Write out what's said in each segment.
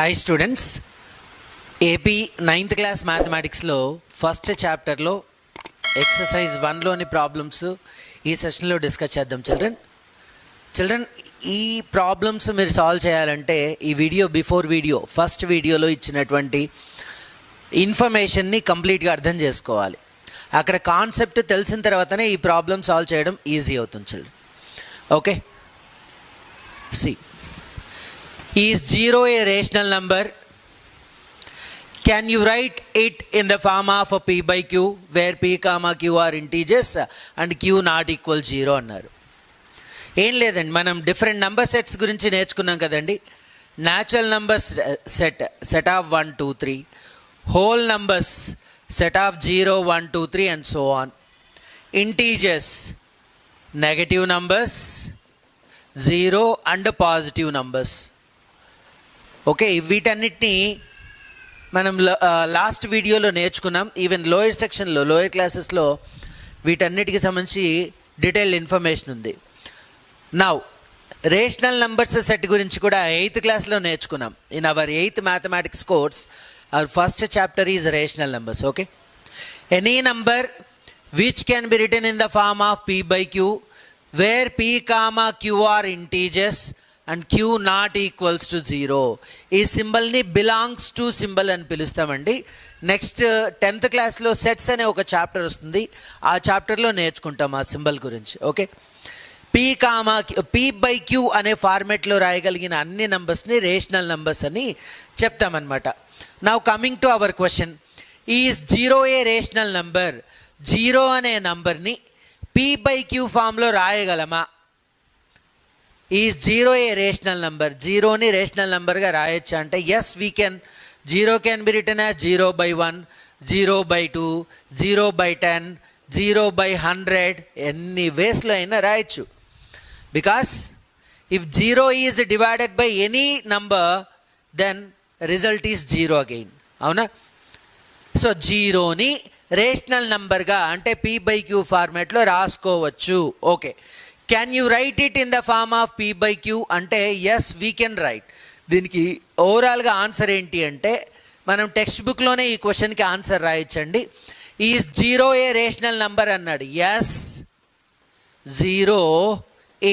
Hi students, AP 9th class మ్యాథమెటిక్స్లో first చాప్టర్లో exercise 1లోని ప్రాబ్లమ్స్ ఈ సెషన్లో డిస్కస్ చేద్దాం. చిల్డ్రన్ ఈ ప్రాబ్లమ్స్ మీరు సాల్వ్ చేయాలంటే ఈ వీడియో బిఫోర్ వీడియో ఫస్ట్ వీడియోలో ఇచ్చినటువంటి ఇన్ఫర్మేషన్ని కంప్లీట్గా అర్థం చేసుకోవాలి. అక్కడ కాన్సెప్ట్ తెలిసిన తర్వాతనే ఈ ప్రాబ్లమ్ సాల్వ్ చేయడం ఈజీ అవుతుంది children. Okay, c is 0 a rational number? Can you write it in the form of a p by q where p comma q are integers and q not equal 0 అన్నారు. ఏం లేదండి, మనం different number sets గురించి నేర్చుకున్నాం కదండి. Natural numbers set of 1 2 3, whole numbers set of 0 1 2 3 and so on, integers negative numbers 0 and positive numbers. Okay, వీటన్నిటిని మనం last వీడియోలో నేర్చుకున్నాం. ఈవెన్ లోయర్ సెక్షన్లో లోయర్ క్లాసెస్లో వీటన్నిటికి సంబంధించి డీటెయిల్డ్ ఇన్ఫర్మేషన్ ఉంది. నౌ రేషనల్ నంబర్స్ సెట్ గురించి కూడా 8th క్లాస్లో నేర్చుకున్నాం. In our 8th mathematics course our first chapter is rational numbers. Okay, any number which can be written in the form of p by q where p comma q are integers and q not equals to 0. ఈ సింబల్ని belongs to symbol అని పిలుస్తామండి. Next 10th క్లాస్లో sets అనే ఒక chapter వస్తుంది, ఆ చాప్టర్లో నేర్చుకుంటాం ఆ సింబల్ గురించి. ఓకే, p by q అనే ఫార్మెట్లో రాయగలిగిన అన్ని నంబర్స్ని రేషనల్ నంబర్స్ అని చెప్తామన్నమాట. Now coming to our question, is 0 a rational number? 0 అనే నంబర్ని p by q ఫామ్లో రాయగలమా? Is 0 a rational number? 0ని రేషనల్ నెంబర్గా రాయొచ్చా అంటే yes we can. 0 can be written as 0 by 1, 0 by 2, 0 by 10, 0 by 100, ఎన్ని వేస్లో అయినా రాయొచ్చు. Because if 0 is divided by any number then result is 0 again. అవునా? సో 0ని రేషనల్ నంబర్గా అంటే p by q ఫార్మాట్లో రాసుకోవచ్చు. Okay, can you write it in the form of p by q అంటే ఎస్ వీ కెన్ రైట్. దీనికి ఓవరాల్గా answer ఏంటి అంటే మనం టెక్స్ట్ బుక్లోనే ఈ క్వశ్చన్కి ఆన్సర్ రాయొచ్చండి. ఈజ్ 0 ఏ రేషనల్ నంబర్ అన్నాడు. Yes, 0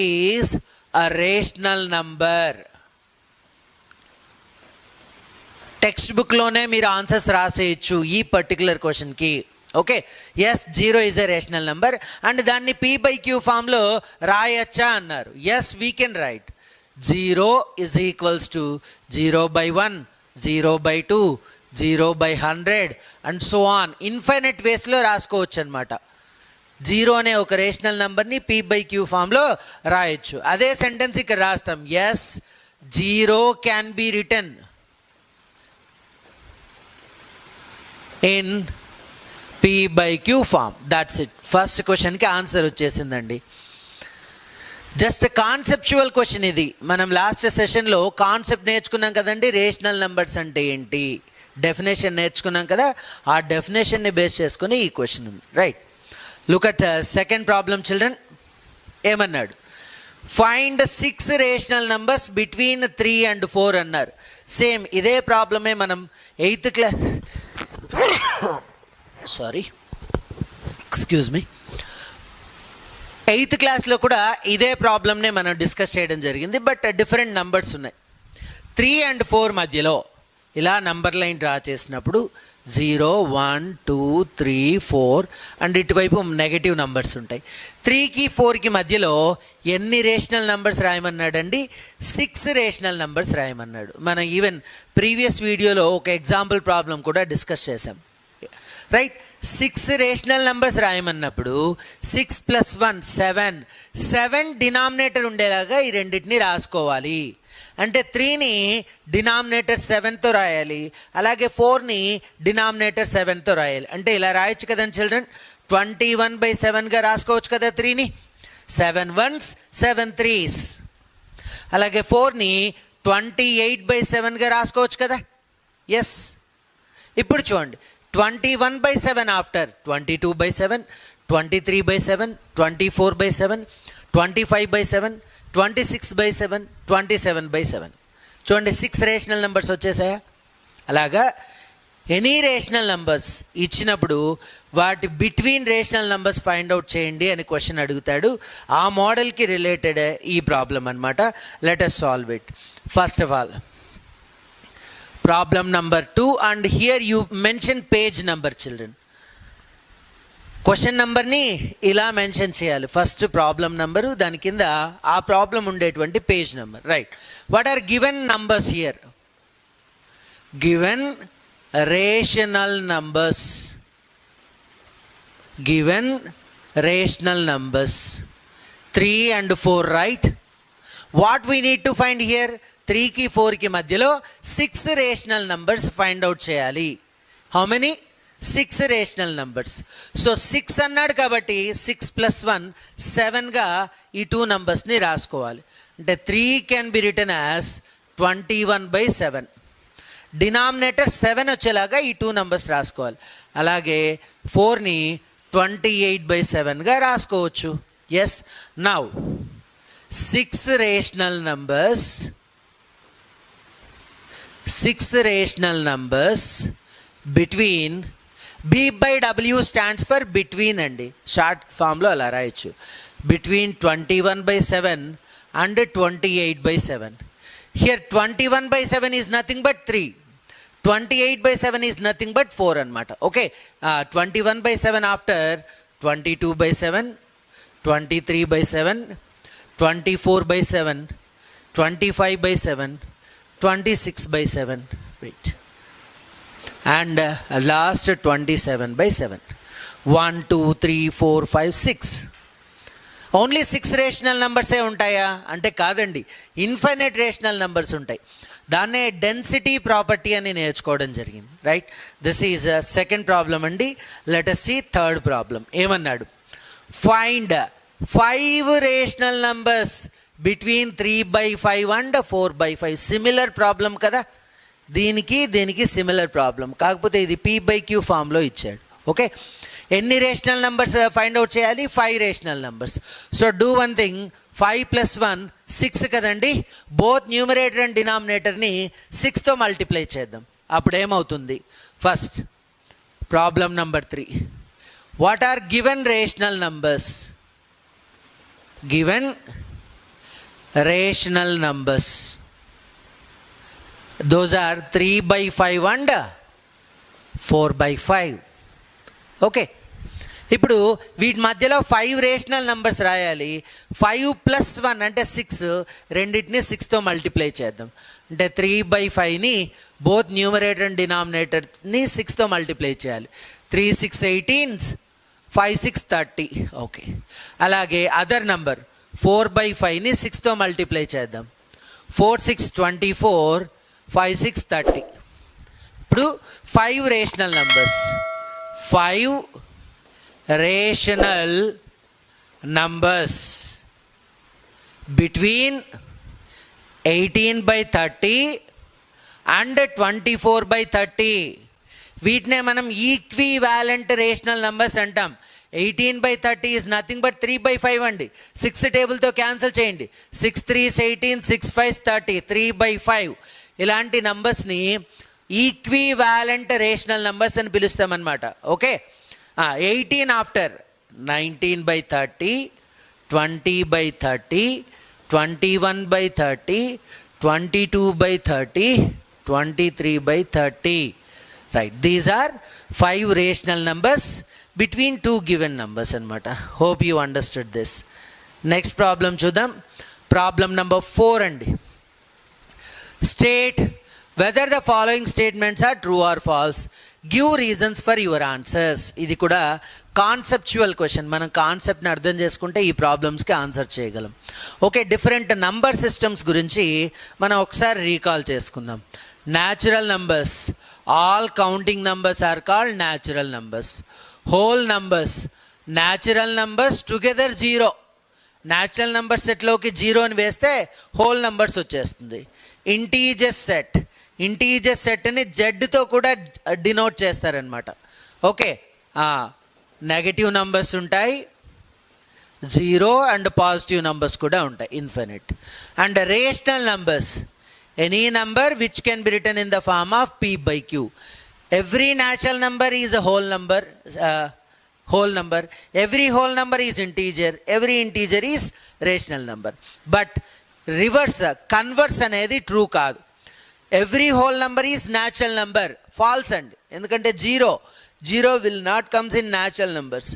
is a rational number. Text బుక్లోనే మీరు ఆన్సర్స్ రాసేయచ్చు ఈ పర్టికులర్ క్వశ్చన్కి. Okay, yes 0 is a rational number and దాన్ని p by q ఫామ్లో రాయచ్చా అన్నారు. Yes we can write 0 is equals to 0 by 1, 0 by 2, 0 by 100 and so on infinite వేస్లో రాసుకోవచ్చు అనమాట. 0 అనే ఒక రేషనల్ నెంబర్ని p by q ఫామ్లో రాయొచ్చు. అదే సెంటెన్స్ ఇక్కడ రాస్తాం, yes 0 can be written in p by q form. That's it. First క్వశ్చన్కి ఆన్సర్ వచ్చేసిందండి. జస్ట్ కాన్సెప్చువల్ క్వశ్చన్ ఇది. మనం లాస్ట్ సెషన్లో కాన్సెప్ట్ నేర్చుకున్నాం కదండి, రేషనల్ నెంబర్స్ అంటే ఏంటి, డెఫినేషన్ నేర్చుకున్నాం కదా, ఆ డెఫినేషన్ని బేస్ చేసుకుని ఈ క్వశ్చన్ ఉంది. Right, look at second problem children. ఏమన్నాడు? Find 6 rational numbers between 3 and 4 అన్నారు. సేమ్ ఇదే ప్రాబ్లమే మనం 8th class excuse me 8th క్లాస్లో కూడా ఇదే ప్రాబ్లమ్నే మనం డిస్కస్ చేయడం జరిగింది. బట్ డిఫరెంట్ నంబర్స్ ఉన్నాయి. 3 and 4 మధ్యలో ఇలా నంబర్ లైన్ డ్రా చేసినప్పుడు 0 1 2 3 4 అండ్ ఇటువైపు నెగటివ్ నంబర్స్ ఉంటాయి. 3కి 4కి మధ్యలో ఎన్ని రేషనల్ నంబర్స్ రాయమన్నాడండి? 6 రేషనల్ నంబర్స్ రాయమన్నాడు. మనం ఈవెన్ ప్రీవియస్ వీడియోలో ఒక ఎగ్జాంపుల్ ప్రాబ్లం కూడా డిస్కస్ చేసాం. రైట్, 6 రేషనల్ నెంబర్స్ రాయమన్నప్పుడు 6 + 1 7 డినామినేటర్ ఉండేలాగా ఈ రెండింటిని రాసుకోవాలి. అంటే 3ని డినామినేటర్ 7తో రాయాలి, అలాగే 4ని డినామినేటర్ 7తో రాయాలి. అంటే ఇలా రాయొచ్చు కదండి చిల్డ్రన్, 21/7గా రాసుకోవచ్చు కదా 3ని. 7 1s 7 3s. అలాగే 4ని 28/7గా రాసుకోవచ్చు కదా. ఎస్, ఇప్పుడు చూడండి, 21/7 ఆఫ్టర్ 22/7, 23/7, 24/7, 25/7, 26/7, 27/7. చూడండి 6 రేషనల్ నెంబర్స్ వచ్చేసాయా. అలాగా ఎనీ రేషనల్ నెంబర్స్ ఇచ్చినప్పుడు వాటి between rational numbers find out చేయండి అని క్వశ్చన్ అడుగుతాడు. ఆ మోడల్కి రిలేటెడ్ ఈ ప్రాబ్లం అనమాట. Let us solve it. First of all problem number 2 and here you mention page number children. Question నెంబర్ని ఇలా మెన్షన్ చేయాలి. ఫస్ట్ ప్రాబ్లం నెంబరు, దాని కింద ఆ ప్రాబ్లం ఉండేటువంటి page number. Right. What are given numbers here? Given rational numbers. Given rational numbers 3 and 4, right? What we need to find here? 3 కి 4 కి మధ్యలో 6 రేషనల్ నంబర్స్ ఫైండ్ అవుట్ చేయాలి. How many? 6 rational numbers. So 6 అన్నాడు కాబట్టి 6 + 1 7గా ఈ 2 నంబర్స్ని రాసుకోవాలి. అంటే 3 can be written as 21/7. Denominator 7 వచ్చేలాగా ఈ 2 నంబర్స్ రాసుకోవాలి. అలాగే 4ని 28/7గా రాసుకోవచ్చు. Yes. Now 6 rational numbers between B/W stands for between అండి. షార్ట్ ఫామ్లో అలా రాయొచ్చు. Between 21/7 and 28/7. Here 21/7 is nothing but 3. 28/7 is nothing but 4 అనమాట. Okay. 21/7 after 22/7, 23/7, 24/7, 25/7, 26/7. Wait. And last 27/7. 1, 2, 3, 4, 5, 6. Only 6 rational నెంబర్సే ఉంటాయా అంటే కాదండి, ఇన్ఫైనైట్ రేషనల్ నెంబర్స్ ఉంటాయి. దాన్నే డెన్సిటీ ప్రాపర్టీ అని నేర్చుకోవడం జరిగింది. Right. This is second problem అండి. Let us see third problem. ఏమన్నాడు? Find 5 rational numbers between 3/5 and 4/5. Similar problem కదా. దీనికి సిమిలర్ ప్రాబ్లం, కాకపోతే ఇది P/Q ఫామ్లో ఇచ్చాడు. ఓకే. ఎన్ని రేషనల్ నెంబర్స్ ఫైండ్ అవుట్ చేయాలి? 5 rational numbers. So do one thing. 5 + 1 6 కదండి. బోత్ న్యూమరేటర్ అండ్ డినామినేటర్ని 6తో మల్టిప్లై చేద్దాం. అప్పుడు ఏమవుతుంది? First problem number 3. What are given rational numbers? Given rational numbers, those are 3/5 and 4/5. Okay. ఇప్పుడు వీటి మధ్యలో 5 రేషనల్ నెంబర్స్ రాయాలి. 5 + 1 అంటే 6, రెండింటిని 6తో మల్టిప్లై చేద్దాం. అంటే 3/5ని బోత్ న్యూమరేటర్ అండ్ డినామినేటర్ని 6తో మల్టిప్లై చేయాలి. 3 6 18, 5 6 30. ఓకే. అలాగే అదర్ నెంబర్ 4/5ని 6తో మల్టిప్లై చేద్దాం. 4 6 24, 5 6 30. ఇప్పుడు 5 rational numbers. 5 rational numbers between 18/30 and 24/30. వీటినే మనం ఈక్వివాలెంట్ రేషనల్ నంబర్స్ అంటాం. 18/30 ఈజ్ నథింగ్ బట్ 3/5 అండి. 6 టేబుల్తో క్యాన్సిల్ చేయండి. 6 3 18, 6 5 30, 3/5. ఇలాంటి నంబర్స్ని ఈక్వివాలెంట్ రేషనల్ నంబర్స్ అని పిలుస్తామన్నమాట. Okay. 18 after 19/30, 20/30, 21/30, 22/30, 23/30. Right. These are 5 rational numbers between 2 given numbers anamata. Hope you understood this. Next problem chudam. Problem number 4 andi. State whether the following statements are true or false. Give reasons for your answers. ఇది కూడా conceptual question. మనం కాన్సెప్ట్ని అర్థం చేసుకుంటే ఈ ప్రాబ్లమ్స్కి answer చేయగలం. Okay. Different number systems గురించి మనం ఒకసారి రీకాల్ చేసుకుందాం. Natural numbers, all counting numbers are called natural numbers. Whole numbers, natural numbers together 0. Natural number సెట్లోకి 0 అని వేస్తే హోల్ నంబర్స్ వచ్చేస్తుంది. ఇంటీజర్ సెట్ని జెడ్తో కూడా డినోట్ చేస్తారనమాట. ఓకే. నెగటివ్ నంబర్స్ ఉంటాయి, 0 అండ్ పాజిటివ్ నంబర్స్ కూడా ఉంటాయి, infinite. And rational any number which can be written in the form of p by q. Every natural number is a whole number. Every whole number is integer. Every integer is rational number. But reverse, converse అనేది true కాదు. Every whole number is natural number. False అండి. ఎందుకంటే zero will not comes in natural numbers.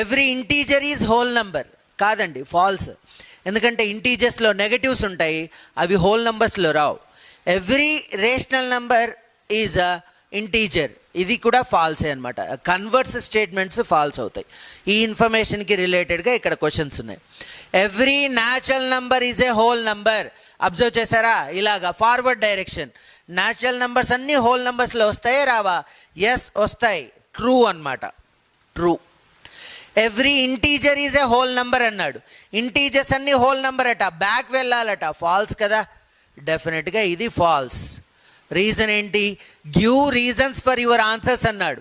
Every integer is whole number కాదండి, false. ఎందుకంటే ఇంటీజర్స్లో negatives ఉంటాయి, అవి whole నంబర్స్లో రావు. Every rational number is integer, ఇది కూడా ఫాల్సే అనమాట. కన్వర్స్ స్టేట్మెంట్స్ ఫాల్స్ అవుతాయి. ఈ ఇన్ఫర్మేషన్కి రిలేటెడ్గా ఇక్కడ క్వశ్చన్స్ ఉన్నాయి. Every natural number is a whole number. Observe చేశారా, ఇలాగా ఫార్వర్డ్ డైరెక్షన్. న్యాచురల్ నంబర్స్ అన్నీ హోల్ నంబర్స్లో వస్తాయే రావా? ఎస్ వస్తాయి, ట్రూ అనమాట, true. Every integer is a whole number అన్నాడు. ఇంటీజర్స్ అన్నీ హోల్ నంబర్ అట, బ్యాక్ వెళ్ళాలట, ఫాల్స్ కదా, డెఫినెట్గా ఇది ఫాల్స్. రీజన్ ఏంటి? Give reasons for your answers అన్నాడు.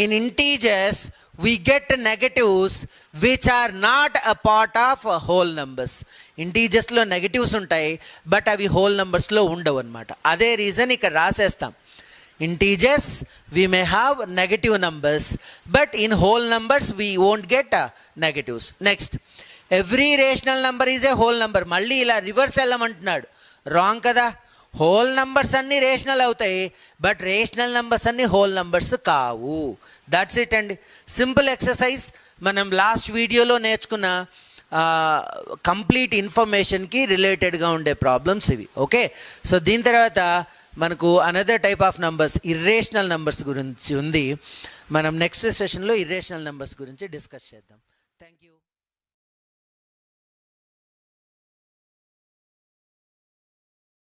In integers we get negatives which are not a part of whole numbers. ఇంటీజర్స్లో నెగటివ్స్ ఉంటాయి, బట్ అవి హోల్ నంబర్స్లో ఉండవు అనమాట. అదే రీజన్ ఇక్కడ రాసేస్తాం. Integers we may have negative numbers, but in whole numbers we won't get negatives. Next, every rational number is a whole number. మళ్ళీ ఇలా రివర్స్ వెళ్ళమంటున్నాడు, రాంగ్ కదా. హోల్ నంబర్స్ అన్నీ రేషనల్ అవుతాయి, బట్ రేషనల్ నంబర్స్ అన్నీ whole numbers కావు. That's it అండి, simple exercise. మనం లాస్ట్ వీడియోలో నేర్చుకున్న కంప్లీట్ ఇన్ఫర్మేషన్కి రిలేటెడ్గా ఉండే ప్రాబ్లమ్స్ ఇవి. ఓకే, సో దీని తర్వాత మనకు another type of numbers, irrational numbers గురించి ఉంది. మనం నెక్స్ట్ సెషన్లో ఇర్రేషనల్ నంబర్స్ గురించి డిస్కస్ చేద్దాం. Thank you.